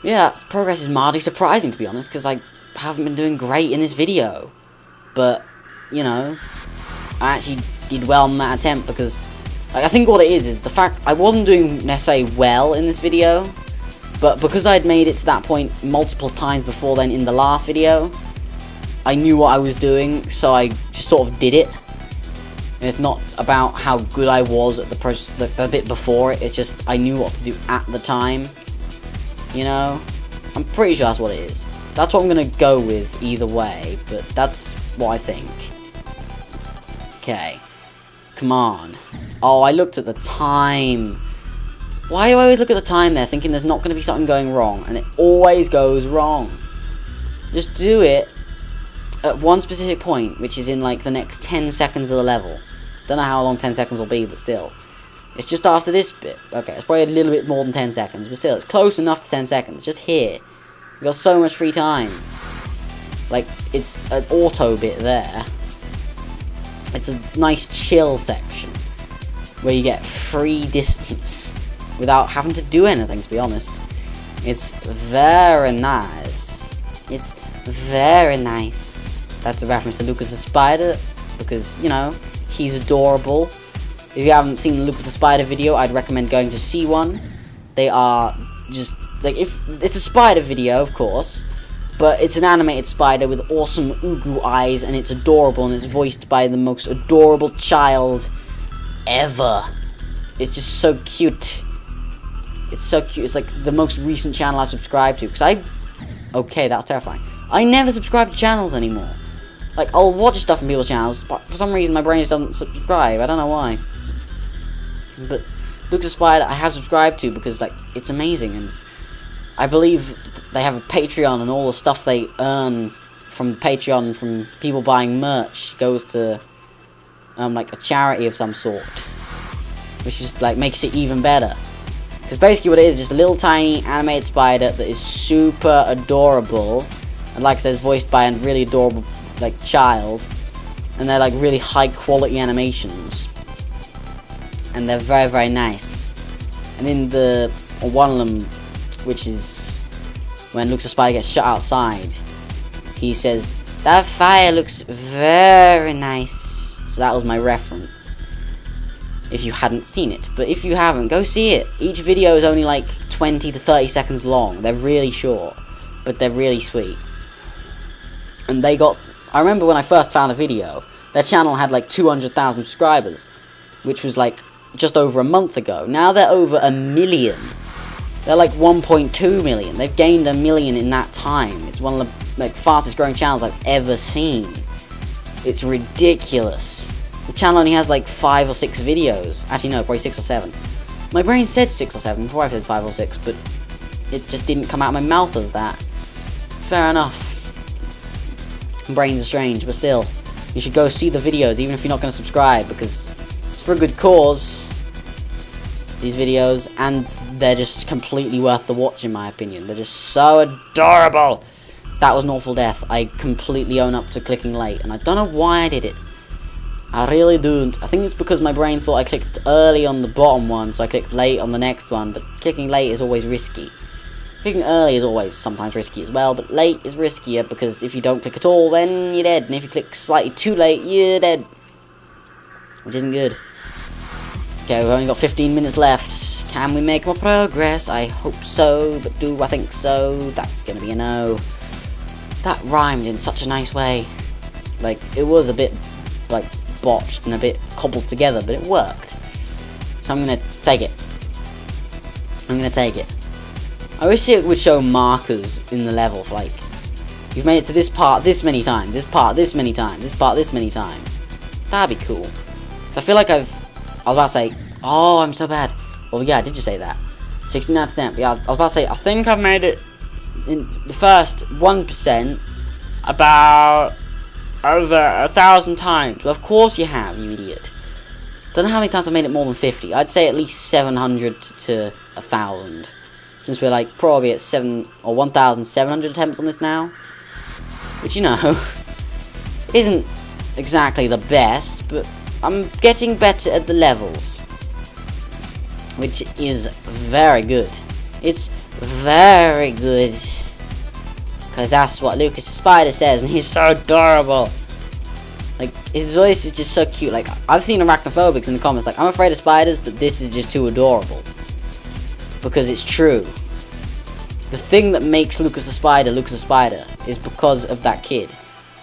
Yeah, progress is mildly surprising, to be honest, because I haven't been doing great in this video. But, you know, I actually did well in that attempt because, like, I think what it is the fact I wasn't doing necessarily well in this video, but because I'd made it to that point multiple times before then in the last video, I knew what I was doing, so I just sort of did it. And it's not about how good I was at the bit before it, it's just I knew what to do at the time. You know? I'm pretty sure that's what it is. That's what I'm gonna go with either way, but that's what I think. Okay. Come on. Oh, I looked at the time. Why do I always look at the time there, thinking there's not gonna be something going wrong, and it always goes wrong? Just do it at one specific point, which is in like the next 10 seconds of the level. Don't know how long 10 seconds will be, but still. It's just after this bit. Okay, it's probably a little bit more than 10 seconds, but still, it's close enough to 10 seconds. Just here. We've got so much free time. Like, it's an auto bit there. It's a nice chill section, where you get free distance, without having to do anything, to be honest. It's very nice. It's very nice. That's a reference to Lucas the Spider, because, you know, he's adorable. If you haven't seen the Lucas the Spider video, I'd recommend going to see one. They are just, like, if it's a spider video, of course, but it's an animated spider with awesome ugu eyes, and it's adorable, and it's voiced by the most adorable child ever. It's just so cute. It's so cute. It's like the most recent channel I subscribed to, because okay, that's terrifying. I never subscribe to channels anymore. Like, I'll watch stuff from people's channels, but for some reason my brain just doesn't subscribe. I don't know why. But Lucas the Spider I have subscribed to because, like, it's amazing, and I believe they have a Patreon, and all the stuff they earn from Patreon, from people buying merch, goes to, like, a charity of some sort. Which just, like, makes it even better. Because basically what it is just a little tiny animated spider that is super adorable, and like I said, it's voiced by a really adorable, like, child, and they're like really high quality animations, and they're very, very nice. And in one of them, which is when Lucas the Spider gets shut outside, he says, "That fire looks very nice." So that was my reference, if you hadn't seen it. But if you haven't, go see it. Each video is only like 20 to 30 seconds long. They're really short, but they're really sweet. And I remember when I first found a video, their channel had like 200,000 subscribers, which was like just over a month ago. Now they're over 1 million. They're like 1.2 million. They've gained 1 million in that time. It's one of the, like, fastest growing channels I've ever seen. It's ridiculous. The channel only has like 5 or 6 videos. Actually no, probably 6 or 7. My brain said 6 or 7 before I said 5 or 6, but it just didn't come out of my mouth as that. Fair enough. Brains are strange, but still, you should go see the videos, even if you're not going to subscribe, because it's for a good cause, these videos, and they're just completely worth the watch, in my opinion. They're just so adorable. That was an awful death. I completely own up to clicking late, and I don't know why I did it. I really don't. I think it's because my brain thought I clicked early on the bottom one, so I clicked late on the next one, but clicking late is always risky. Clicking early is always sometimes risky as well, but late is riskier, because if you don't click at all, then you're dead, and if you click slightly too late, you're dead. Which isn't good. Okay, we've only got 15 minutes left. Can we make more progress? I hope so, but do I think so? That's gonna be a no. That rhymed in such a nice way. Like, it was a bit, like, botched and a bit cobbled together, but it worked. So I'm gonna take it. I'm gonna take it. I wish it would show markers in the level, for, like, you've made it to this part this many times, this part this many times, this part this many times. That'd be cool. So I feel like I was about to say, oh, I'm so bad. Well, yeah, I did just say that. 69%, yeah, I was about to say, I think I've made it in the first 1% about over 1,000 times. Well, of course you have, you idiot. Don't know how many times I've made it more than 50. I'd say at least 700 to 1,000. Since we're like probably at 1,700 attempts on this now. Which, you know, isn't exactly the best, but I'm getting better at the levels. Which is very good. It's very good. Because that's what Lucas the Spider says, and he's so adorable. Like, his voice is just so cute. Like, I've seen arachnophobics in the comments, like, I'm afraid of spiders, but this is just too adorable. Because it's true. The thing that makes Lucas the Spider is because of that kid.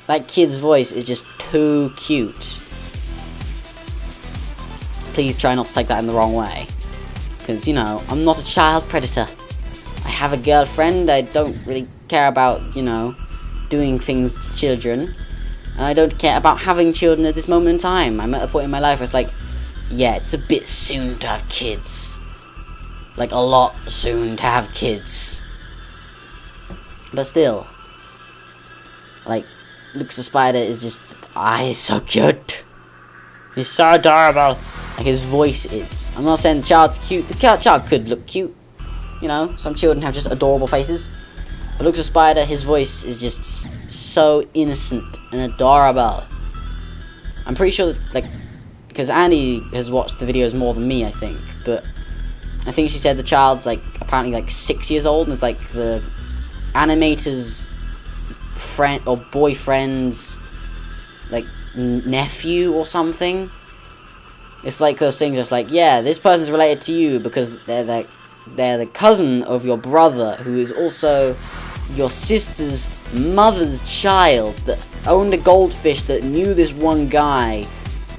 That kid's voice is just too cute. Please try not to take that in the wrong way. Because, you know, I'm not a child predator. I have a girlfriend, I don't really care about, you know, doing things to children. And I don't care about having children at this moment in time. I'm at a point in my life where it's like, yeah, it's a bit soon to have kids. Like, a lot soon to have kids. But still, like, Lucas the Spider is just, he's so cute. He's so adorable. Like, his voice is. I'm not saying the child's cute. The child could look cute. You know, some children have just adorable faces. But Lucas the Spider, his voice is just so innocent and adorable. I'm pretty sure that, like, because Andy has watched the videos more than me, I think. But I think she said the child's, like, apparently, like, 6 years old. And it's, like, the animator's friend or boyfriend's, like, nephew or something. It's like those things just like, yeah, this person's related to you because they're the cousin of your brother, who is also your sister's mother's child, that owned a goldfish, that knew this one guy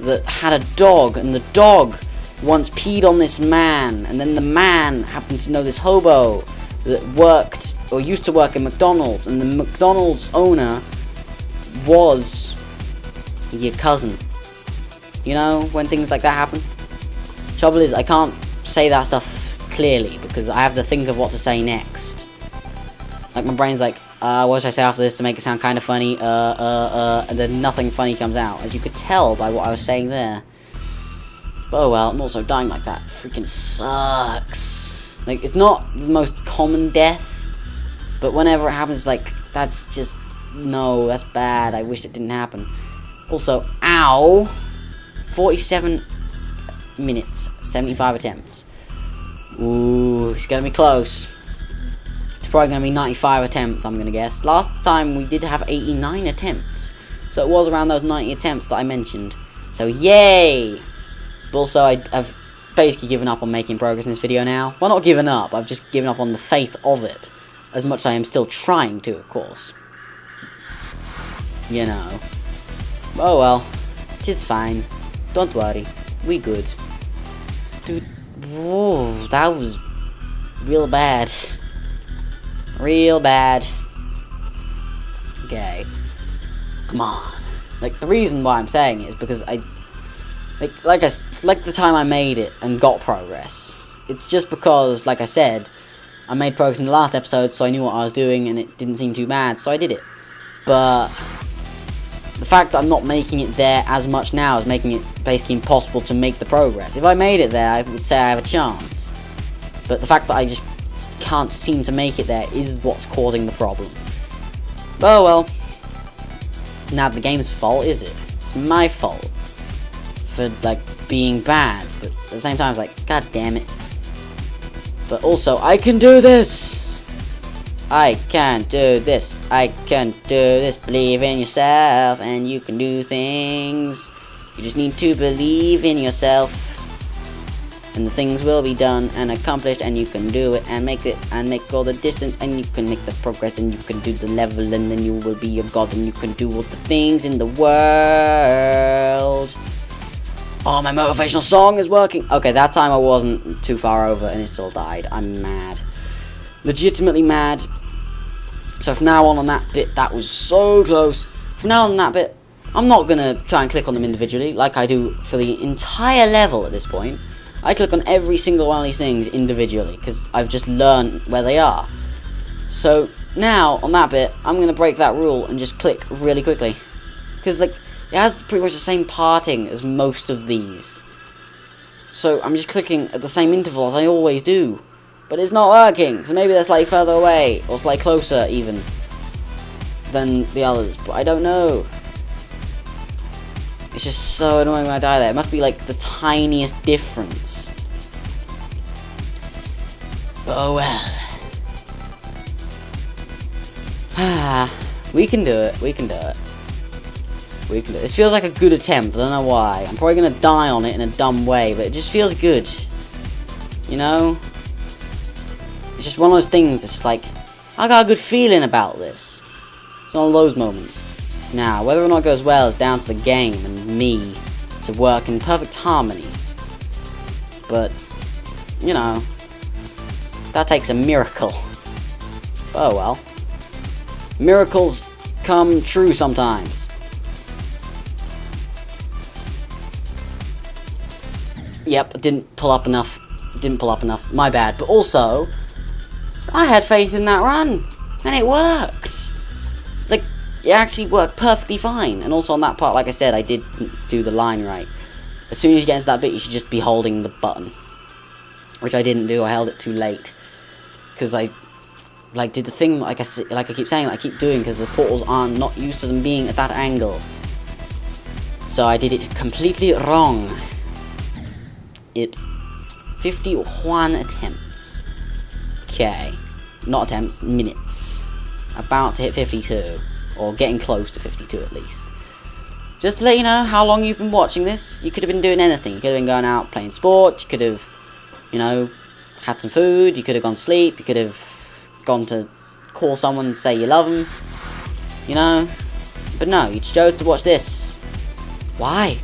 that had a dog, and the dog once peed on this man, and then the man happened to know this hobo that worked or used to work at McDonald's, and the McDonald's owner was your cousin. You know, when things like that happen. Trouble is, I can't say that stuff clearly because I have to think of what to say next. Like, my brain's like, what should I say after this to make it sound kind of funny? And then nothing funny comes out, as you could tell by what I was saying there. But oh well, I'm also dying like that. Freaking sucks. Like, it's not the most common death, but whenever it happens, like, that's just, no, that's bad. I wish it didn't happen. Also, ow! 47 minutes, 75 attempts. Ooh, it's gonna be close. It's probably gonna be 95 attempts, I'm gonna guess. Last time we did have 89 attempts, so it was around those 90 attempts that I mentioned. So yay! But also, I've basically given up on making progress in this video now. Well, not given up, I've just given up on the faith of it. As much as I am still trying to, of course. You know. Oh well, it is fine. Don't worry, we good. Dude, whoa, that was real bad. Real bad. Okay. Come on. Like, the reason why I'm saying it is because I... Like the time I made it and got progress. It's just because, like I said, I made progress in the last episode, so I knew what I was doing and it didn't seem too bad, so I did it. But the fact that I'm not making it there as much now is making it basically impossible to make the progress. If I made it there, I would say I have a chance. But the fact that I just can't seem to make it there is what's causing the problem. Oh well. It's not the game's fault, is it? It's my fault. For, like, being bad. But at the same time, it's like, god damn it. But also, I can do this! I can do this. I can do this. Believe in yourself and you can do things. You just need to believe in yourself. And the things will be done and accomplished and you can do it and make it and make all the distance and you can make the progress and you can do the level and then you will be a god and you can do all the things in the world. Oh, my motivational song is working. Okay, that time I wasn't too far over and it still died. I'm mad. Legitimately mad. So from now on that bit, that was so close. From now on that bit, I'm not going to try and click on them individually, like I do for the entire level at this point. I click on every single one of these things individually, because I've just learned where they are. So, Now, on that bit, I'm going to break that rule and just click really quickly. Because, like, it has pretty much the same parting as most of these. So, I'm just clicking at the same interval as I always do. But it's not working, so maybe they're slightly further away, or slightly closer, even, than the others. But I don't know. It's just so annoying when I die there. It must be, like, the tiniest difference. But oh well. We can do it. We can do it. We can do it. This feels like a good attempt. I don't know why. I'm probably going to die on it in a dumb way, but it just feels good. You know? It's just one of those things. It's like, I got a good feeling about this. It's one of those moments. Now, whether or not it goes well is down to the game and me to work in perfect harmony. But, you know, that takes a miracle. Oh well. Miracles come true sometimes. Yep, didn't pull up enough. My bad. But also, I had faith in that run, and it worked. Like, it actually worked perfectly fine. And also on that part, like I said, I did do the line right. As soon as you get into that bit, you should just be holding the button, which I didn't do. I held it too late because I did the thing like I keep saying, I keep doing, because the portals are not used to them being at that angle. So I did it completely wrong. It's 51 attempts. Okay. Not attempts, minutes. About to hit 52. Or getting close to 52 at least. Just to let you know how long you've been watching this, you could have been doing anything. You could have been going out playing sports, you could have, you know, had some food, you could have gone to sleep, you could have gone to call someone and say you love them, you know. But no, you chose to watch this. Why?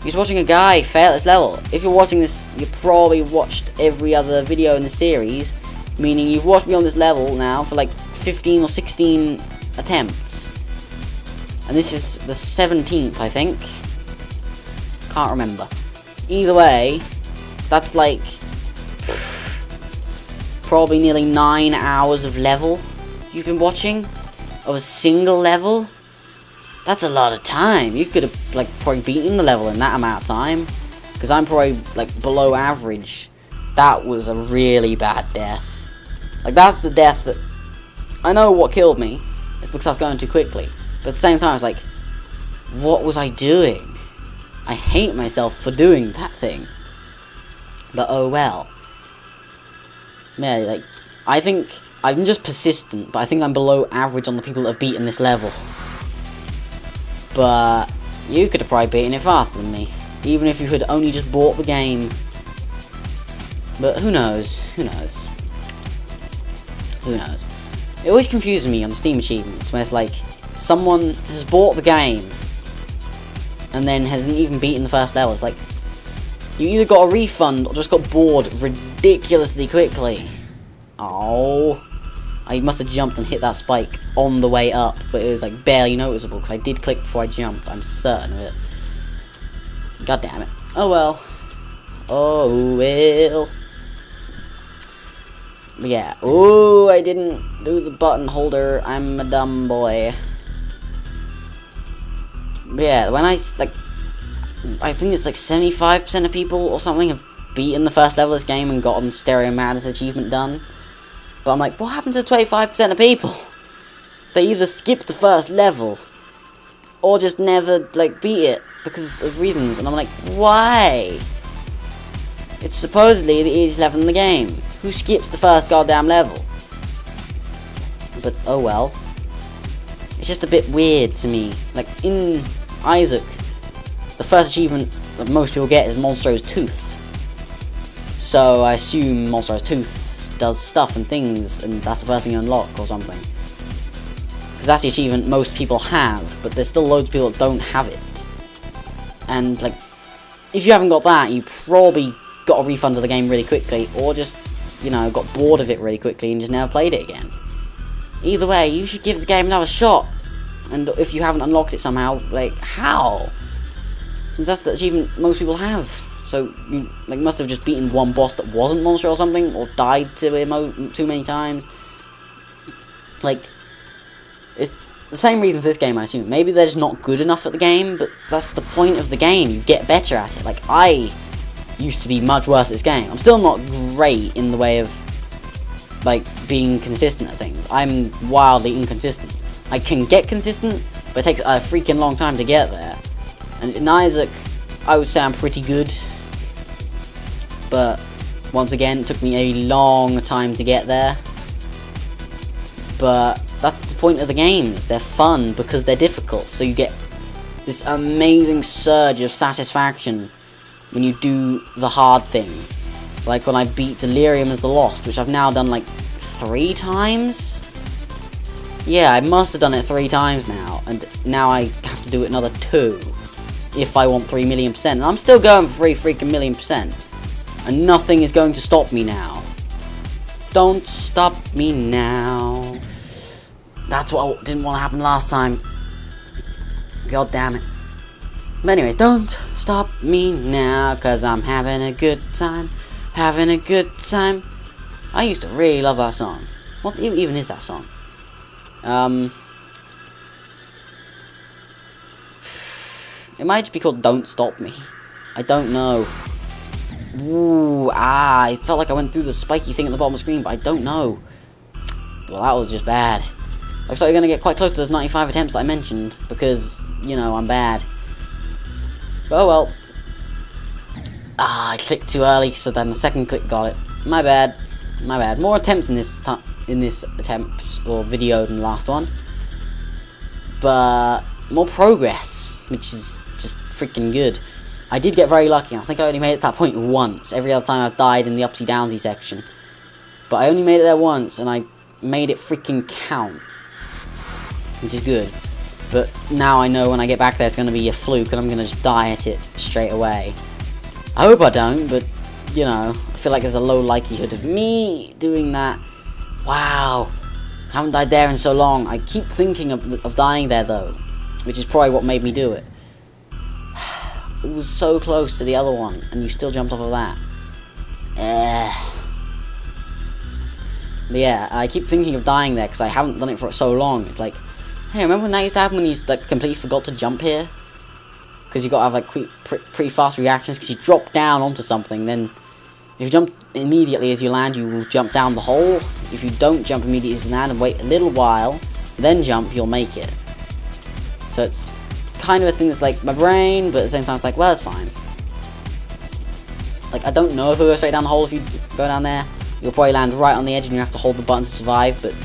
You're just watching a guy fail at this level. If you're watching this, you probably watched every other video in the series, meaning you've watched me on this level now for like 15 or 16 attempts. And this is the 17th, I think. Can't remember. Either way, that's like probably nearly 9 hours of level you've been watching of a single level. That's a lot of time. You could have like probably beaten the level in that amount of time, because I'm probably like below average. That was a really bad death. Like, that's the death that I know what killed me. It's because I was going too quickly. But at the same time, it's like, what was I doing? I hate myself for doing that thing. But oh well. Yeah, like, I think I'm just persistent, but I think I'm below average on the people that have beaten this level. But you could have probably beaten it faster than me, even if you had only just bought the game. But who knows? Who knows? Who knows? It always confuses me on the Steam achievements, where it's like, someone has bought the game and then hasn't even beaten the first level. It's like, you either got a refund or just got bored ridiculously quickly. Oh, I must have jumped and hit that spike on the way up, but it was like barely noticeable because I did click before I jumped. I'm certain of it. God damn it. Oh well. Oh well. But yeah. Oh, I didn't do the button holder. I'm a dumb boy. But yeah, when I think it's like 75% of people or something have beaten the first level of this game and gotten Stereo Madness achievement done. But I'm like, what happened to 25% of people? They either skipped the first level or just never like beat it because of reasons. And I'm like, why? It's supposedly the easiest level in the game. Who skips the first goddamn level? But oh well. It's just a bit weird to me. Like, in Isaac, the first achievement that most people get is Monstro's Tooth. So I assume Monstro's Tooth does stuff and things, and that's the first thing you unlock or something. Because that's the achievement most people have, but there's still loads of people that don't have it. And, like, if you haven't got that, you probably got a refund of the game really quickly, or just, you know, got bored of it really quickly and just never played it again. Either way, you should give the game another shot. And if you haven't unlocked it somehow, like, how? Since that's the achievement most people have. So, you like must have just beaten one boss that wasn't Monster or something, or died to him too many times. Like, it's the same reason for this game, I assume. Maybe they're just not good enough at the game, but that's the point of the game. You get better at it. Like, I used to be much worse at this game. I'm still not great in the way of, like, being consistent at things. I'm wildly inconsistent. I can get consistent, but it takes a freaking long time to get there. And in Isaac, I would say I'm pretty good. But, once again, it took me a long time to get there. But that's the point of the games. They're fun because they're difficult. So you get this amazing surge of satisfaction when you do the hard thing. Like when I beat Delirium as the Lost, which I've now done like 3 times? Yeah, I must have done it 3 times now. And now I have to do it another 2 if I want 3,000,000%. And I'm still going for 3,000,000%. And nothing is going to stop me now. Don't stop me now. That's what didn't want to happen last time. God damn it. But anyways, don't stop me now, cause I'm having a good time. Having a good time. I used to really love that song. What even is that song? It might just be called Don't Stop Me. I don't know. Ooh, I felt like I went through the spiky thing at the bottom of the screen, but I don't know. Well, that was just bad. Looks like we're going to get quite close to those 95 attempts that I mentioned, because, you know, I'm bad. But oh well. I clicked too early, so then the second click got it. My bad. My bad. More attempts in this attempt, or video, than the last one. But more progress, which is just freaking good. I did get very lucky. I think I only made it to that point once. Every other time I've died in the upsy downsy section. But I only made it there once, and I made it freaking count. Which is good. But now I know when I get back there it's going to be a fluke, and I'm going to just die at it straight away. I hope I don't, but, you know, I feel like there's a low likelihood of me doing that. Wow. I haven't died there in so long. I keep thinking of dying there, though. Which is probably what made me do it. It was so close to the other one, and you still jumped off of that. But yeah, I keep thinking of dying there, because I haven't done it for so long. It's like, hey, remember when that used to happen when you like completely forgot to jump here? Because you got to have like pretty fast reactions, because you drop down onto something, then if you jump immediately as you land, you will jump down the hole. If you don't jump immediately as you land and wait a little while, then jump, you'll make it. So it's kind of a thing that's like my brain, but at the same time it's like, well, it's fine. Like, I don't know if it'll go straight down the hole if you go down there. You'll probably land right on the edge and you have to hold the button to survive, but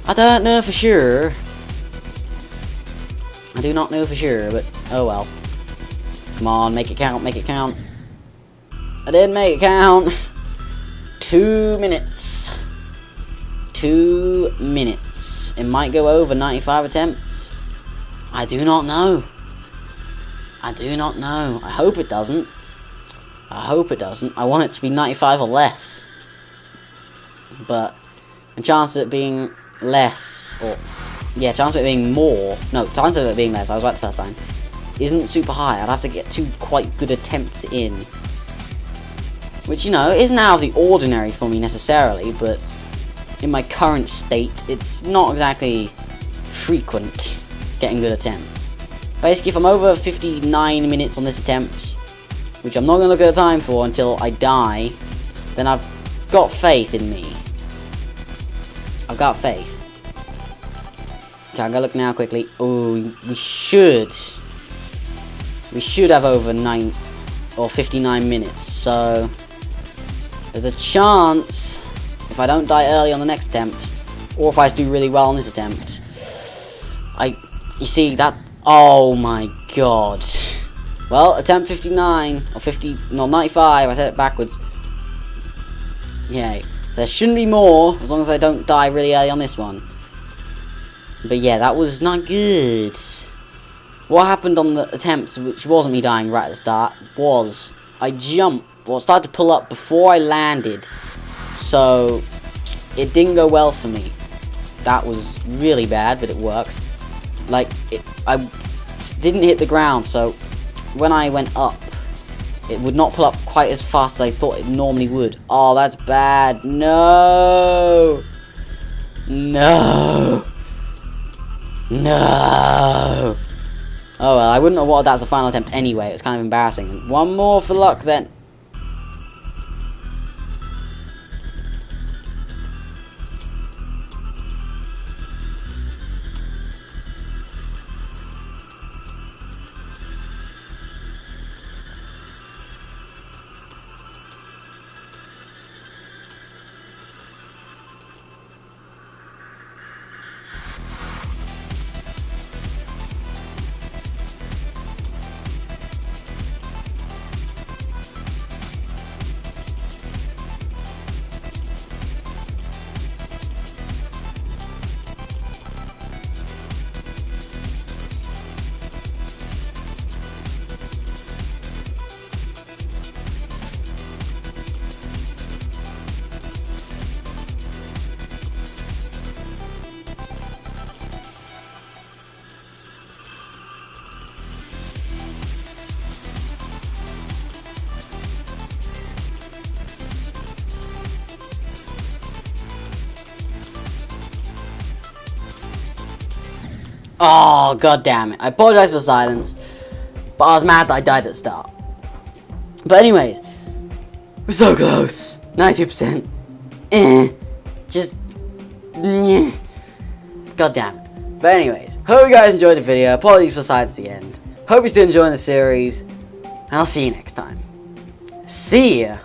I don't know for sure. I do not know for sure, but oh well. Come on, make it count, make it count. I didn't make it count. 2 minutes. 2 minutes. It might go over 95 attempts. I do not know. I do not know. I hope it doesn't. I hope it doesn't. I want it to be 95 or less. But the chance of it being less, or yeah, chance of it being more, no, chance of it being less, I was right the first time, isn't super high. I'd have to get 2 quite good attempts in. Which, you know, isn't out of the ordinary for me necessarily, but in my current state, it's not exactly frequent getting good attempts. Basically, if I'm over 59 minutes on this attempt, which I'm not going to look at the time for until I die, then I've got faith in me. I've got faith. Okay, I'm going to look now quickly. Oh, we should have over 9 or 59 minutes, so there's a chance, if I don't die early on the next attempt, or if I do really well on this attempt, you see, that, oh my god. Well, attempt 59, or 95, I said it backwards. Yeah, so there shouldn't be more, as long as I don't die really early on this one. But yeah, that was not good. What happened on the attempt, which wasn't me dying right at the start, was I jumped, well, started to pull up before I landed, so it didn't go well for me. That was really bad, but it worked. Like, I didn't hit the ground, so when I went up, it would not pull up quite as fast as I thought it normally would. Oh, that's bad. No! No! No! Oh well, I wouldn't have wanted that as a final attempt anyway. It's kind of embarrassing. One more for luck then. Oh, god damn it. I apologize for the silence, but I was mad that I died at the start. But anyways, we're so close. 92%. Just, god damn it. But anyways, hope you guys enjoyed the video. Apologies for the silence at the end. Hope you're still enjoying the series, and I'll see you next time. See ya!